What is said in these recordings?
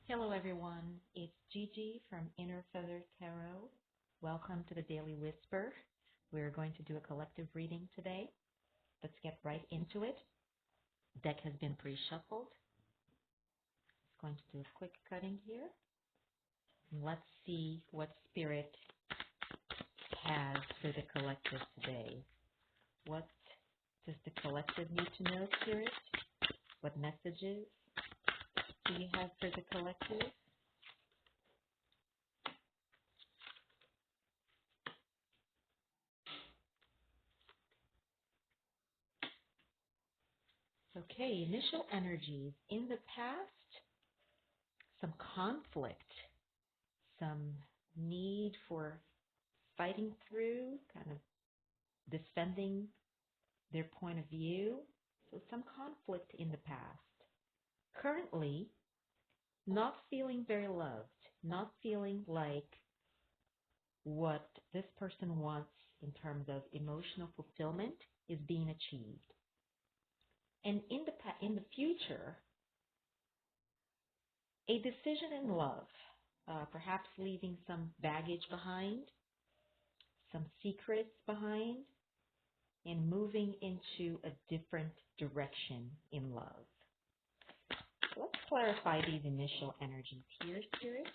Hello, everyone. It's Gigi from Inner Feather Tarot. Welcome to the Daily Whisper. We're going to do a collective reading today. Let's get right into it. Deck has been pre-shuffled. Just going to do a quick cutting here. And let's see what Spirit has for the collective today. What does the collective need to know, Spirit? What messages do you have for the collective? Okay, initial energies. In the past, some conflict, some need for fighting through, kind of defending their point of view. So some conflict in the past. Currently, not feeling very loved, not feeling like what this person wants in terms of emotional fulfillment is being achieved. And in the future, a decision in love, perhaps leaving some baggage behind, some secrets behind, and moving into a different direction in love. So let's clarify these initial energies here, Spirit.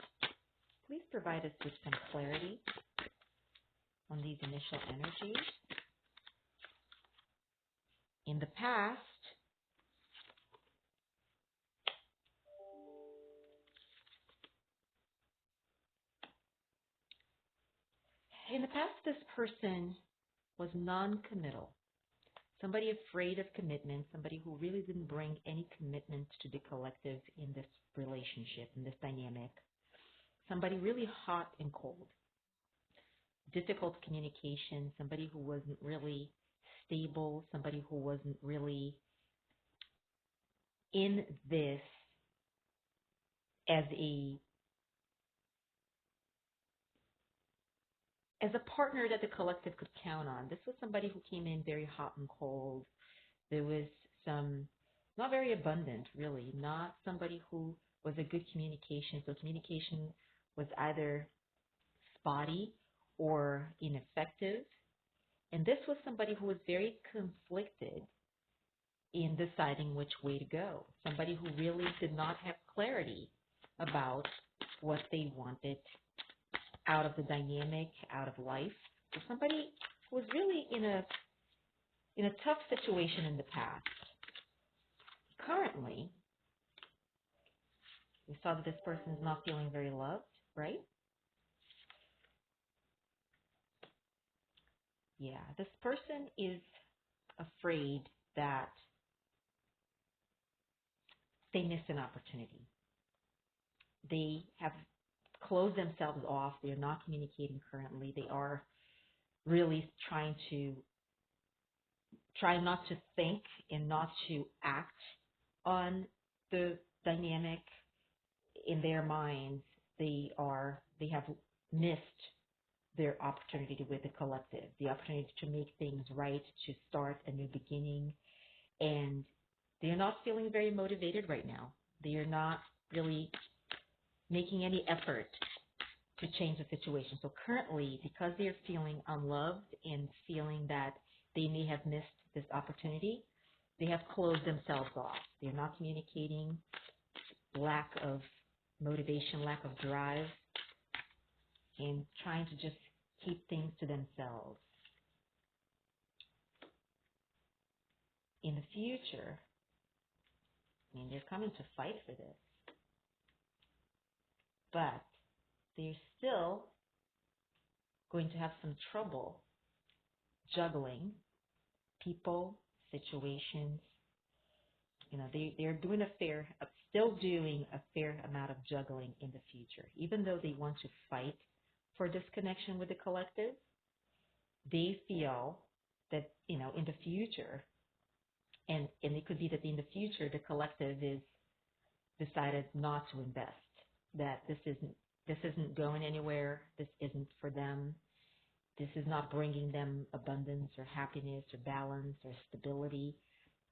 Please provide us with some clarity on these initial energies. In the past, this person was non-committal. Somebody afraid of commitment, somebody who really didn't bring any commitment to the collective in this relationship, in this dynamic. Somebody really hot and cold. Difficult communication, somebody who wasn't really stable, somebody who wasn't really in this as a partner that the collective could count on. This was somebody who came in very hot and cold. There was some, not very abundant, really, not somebody who was a good communication. So communication was either spotty or ineffective. And this was somebody who was very conflicted in deciding which way to go. Somebody who really did not have clarity about what they wanted out of the dynamic, out of life. So somebody who was really in a tough situation in the past. Currently, we saw that this person is not feeling very loved, right? Yeah, this person is afraid that they missed an opportunity. They have closed themselves off. They are not communicating currently. They are really trying not to think and not to act on the dynamic in their minds. They have missed their opportunity with the collective, the opportunity to make things right, to start a new beginning. And they are not feeling very motivated right now. They are not really making any effort to change the situation. So currently, because they are feeling unloved and feeling that they may have missed this opportunity, they have closed themselves off. They're not communicating, lack of motivation, lack of drive, and trying to just keep things to themselves. In the future, they're coming to fight for this, but they're still going to have some trouble juggling people, situations. They're still doing a fair amount of juggling in the future. Even though they want to fight for this connection with the collective, they feel that, in the future, and it could be that in the future the collective is decided not to invest, that this isn't going anywhere, this isn't for them, this is not bringing them abundance or happiness or balance or stability.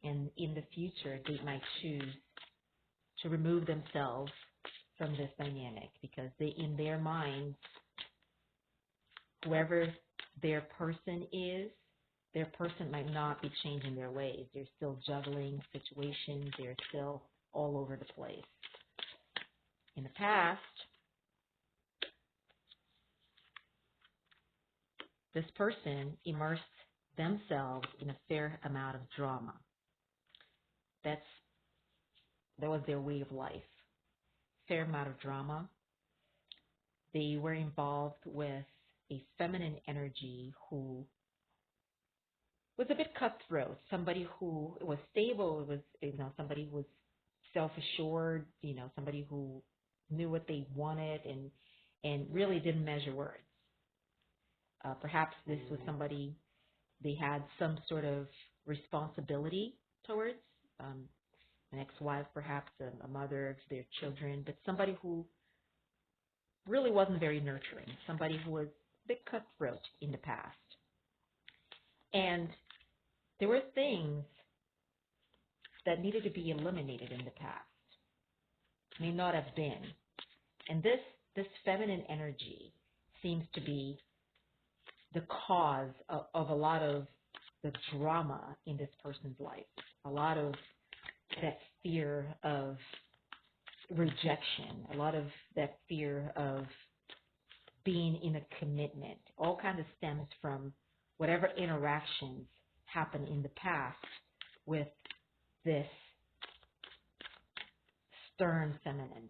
And in the future, they might choose to remove themselves from this dynamic because they, in their minds, whoever their person is, their person might not be changing their ways. They're still juggling situations. They're still all over the place. In the past, this person immersed themselves in a fair amount of drama. That was their way of life. Fair amount of drama. They were involved with a feminine energy who was a bit cutthroat. Somebody who was stable, was somebody who was self-assured, somebody who knew what they wanted and really didn't measure words. Perhaps this was somebody they had some sort of responsibility towards, an ex-wife, perhaps a mother of their children, but somebody who really wasn't very nurturing, somebody who was a bit cutthroat in the past. And there were things that needed to be eliminated in the past, may not have been. And this feminine energy seems to be the cause of a lot of the drama in this person's life, a lot of that fear of rejection, a lot of that fear of being in a commitment, all kind of stems from whatever interactions happened in the past with this stern feminine.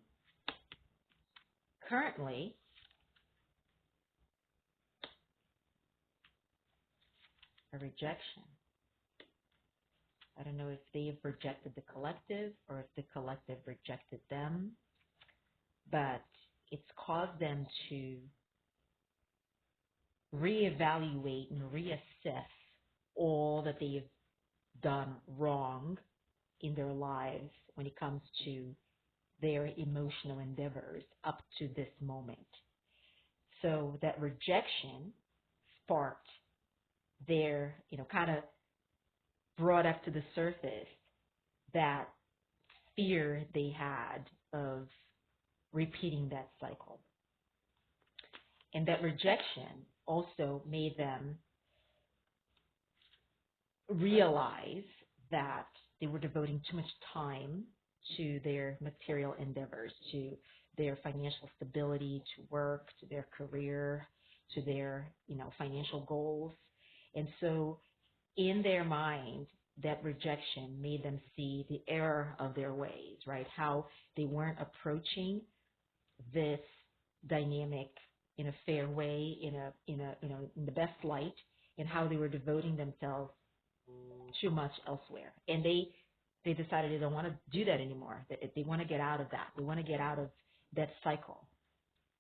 Currently, a rejection. I don't know if they've rejected the collective or if the collective rejected them, but it's caused them to reevaluate and reassess all that they've done wrong in their lives when it comes to their emotional endeavors up to this moment. So that rejection sparked their, kind of brought up to the surface that fear they had of repeating that cycle. And that rejection also made them realize that they were devoting too much time to their material endeavors, to their financial stability, to work, to their career, to their, financial goals. And so in their mind, that rejection made them see the error of their ways, right? How they weren't approaching this dynamic in a fair way, in the best light, and how they were devoting themselves too much elsewhere. And they decided they don't want to do that anymore. They want to get out of that. They want to get out of that cycle.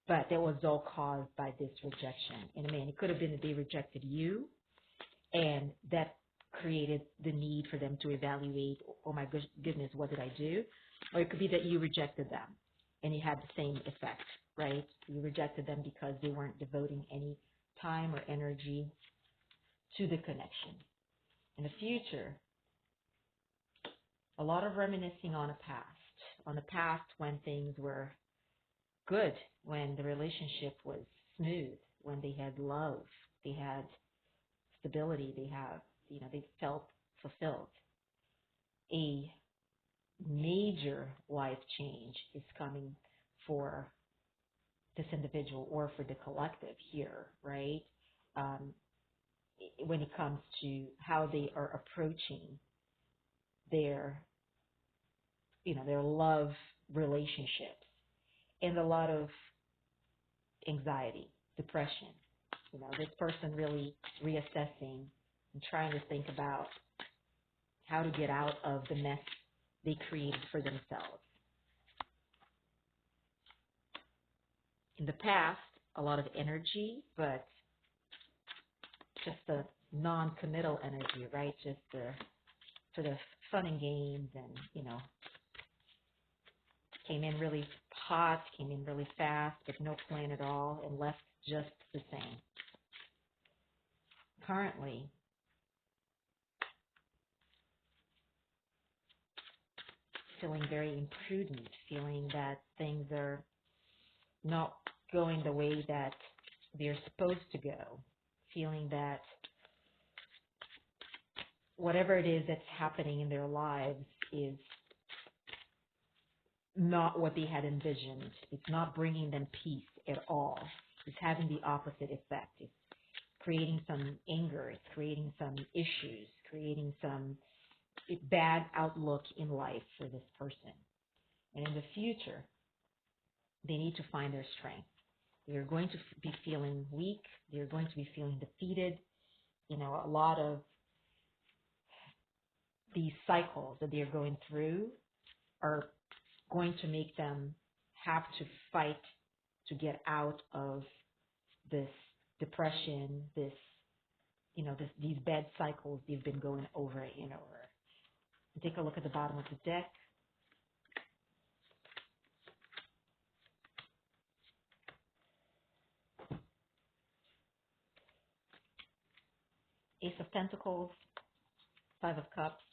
But that was all caused by this rejection. And it could have been that they rejected you, and that created the need for them to evaluate, oh my goodness, what did I do? Or it could be that you rejected them and it had the same effect, right? You rejected them because they weren't devoting any time or energy to the connection. In the future, a lot of reminiscing on the past when things were good, when the relationship was smooth, when they had love, they had stability, they felt fulfilled. A major life change is coming for this individual or for the collective here, right? When it comes to how they are approaching their love relationships, and a lot of anxiety, depression. This person really reassessing and trying to think about how to get out of the mess they created for themselves. In the past, a lot of energy, but just a non-committal energy, right? Just for the fun and games, and came in really hot, came in really fast, but no plan at all, and left just the same. Currently, feeling very imprudent, feeling that things are not going the way that they're supposed to go, feeling that whatever it is that's happening in their lives is not what they had envisioned. It's not bringing them peace at all. It's having the opposite effect. It's creating some anger. It's creating some issues, creating some bad outlook in life for this person. And in the future, they need to find their strength. They're going to be feeling weak. They're going to be feeling defeated. You know, a lot of these cycles that they're going through are going to make them have to fight to get out of this depression, these bad cycles they've been going over and over. Take a look at the bottom of the deck. Ace of Pentacles, Five of Cups,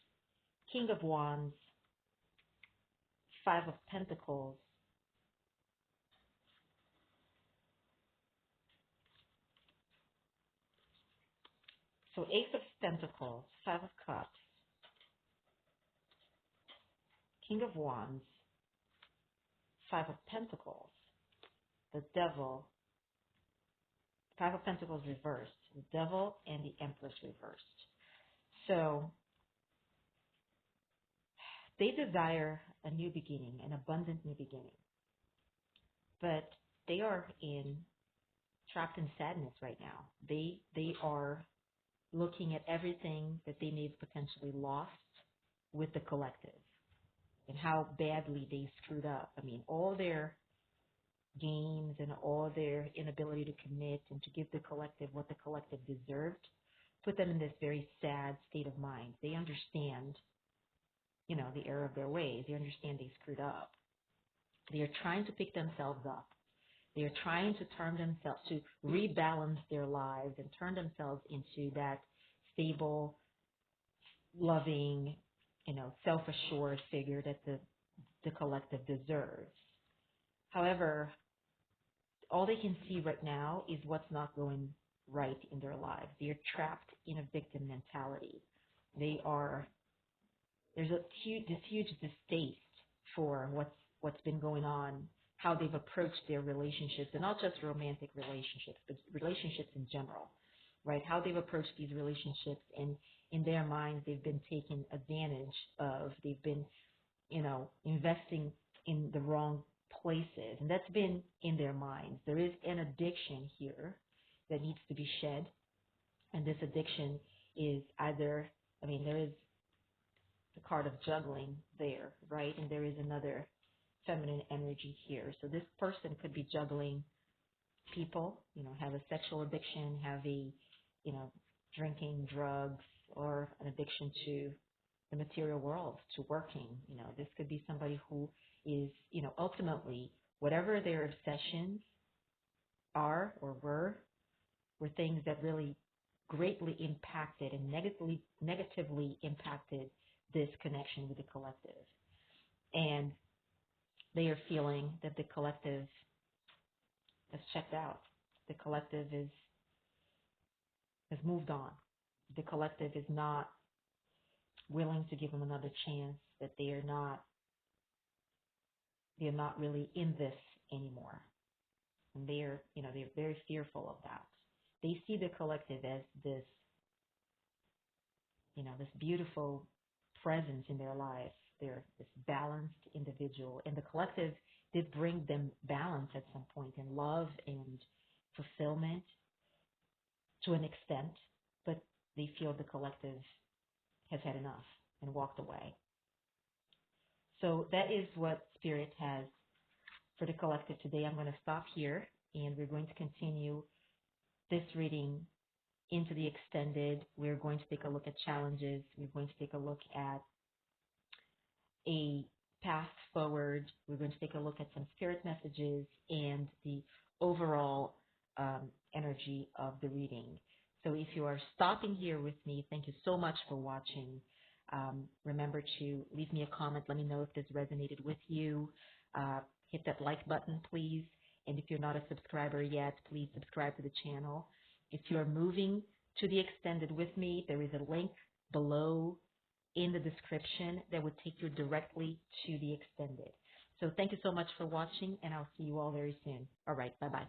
King of Wands, Five of Pentacles, so Ace of Pentacles, Five of Cups, King of Wands, Five of Pentacles, the Devil, Five of Pentacles reversed, the Devil and the Empress reversed. So they desire a new beginning, an abundant new beginning. But they are trapped in sadness right now. They are looking at everything that they may have potentially lost with the collective and how badly they screwed up. I mean, all their games and all their inability to commit and to give the collective what the collective deserved put them in this very sad state of mind. They understand, the error of their ways. They understand they screwed up. They are trying to pick themselves up. They are trying to to rebalance their lives and turn themselves into that stable, loving, self-assured figure that the collective deserves. However, all they can see right now is what's not going right in their lives. They are trapped in a victim mentality. There's this huge distaste for what's been going on, how they've approached their relationships, and not just romantic relationships, but relationships in general, right? How they've approached these relationships, and in their minds, they've been taken advantage of. They've been, investing in the wrong places, and that's been in their minds. There is an addiction here that needs to be shed, and this addiction is there is the card of juggling there, right? And there is another feminine energy here. So this person could be juggling people, have a sexual addiction, have a, drinking, drugs, or an addiction to the material world, to working. This could be somebody who is, ultimately, whatever their obsessions are or were things that really greatly impacted and negatively impacted this connection with the collective. And they are feeling that the collective has checked out. The collective has moved on. The collective is not willing to give them another chance, that they're not really in this anymore. And they're very fearful of that. They see the collective as this, this beautiful presence in their life. They're this balanced individual, and the collective did bring them balance at some point, and love and fulfillment to an extent, but they feel the collective has had enough and walked away. So that is what Spirit has for the collective today. I'm going to stop here, and we're going to continue this reading into the extended. We're going to take a look at challenges. We're going to take a look at a path forward. We're going to take a look at some spirit messages and the overall energy of the reading. So if you are stopping here with me, thank you so much for watching. Remember to leave me a comment. Let me know if this resonated with you. Hit that like button, please. And if you're not a subscriber yet, please subscribe to the channel. If you're moving to the extended with me, there is a link below in the description that would take you directly to the extended. So thank you so much for watching, and I'll see you all very soon. All right, bye-bye.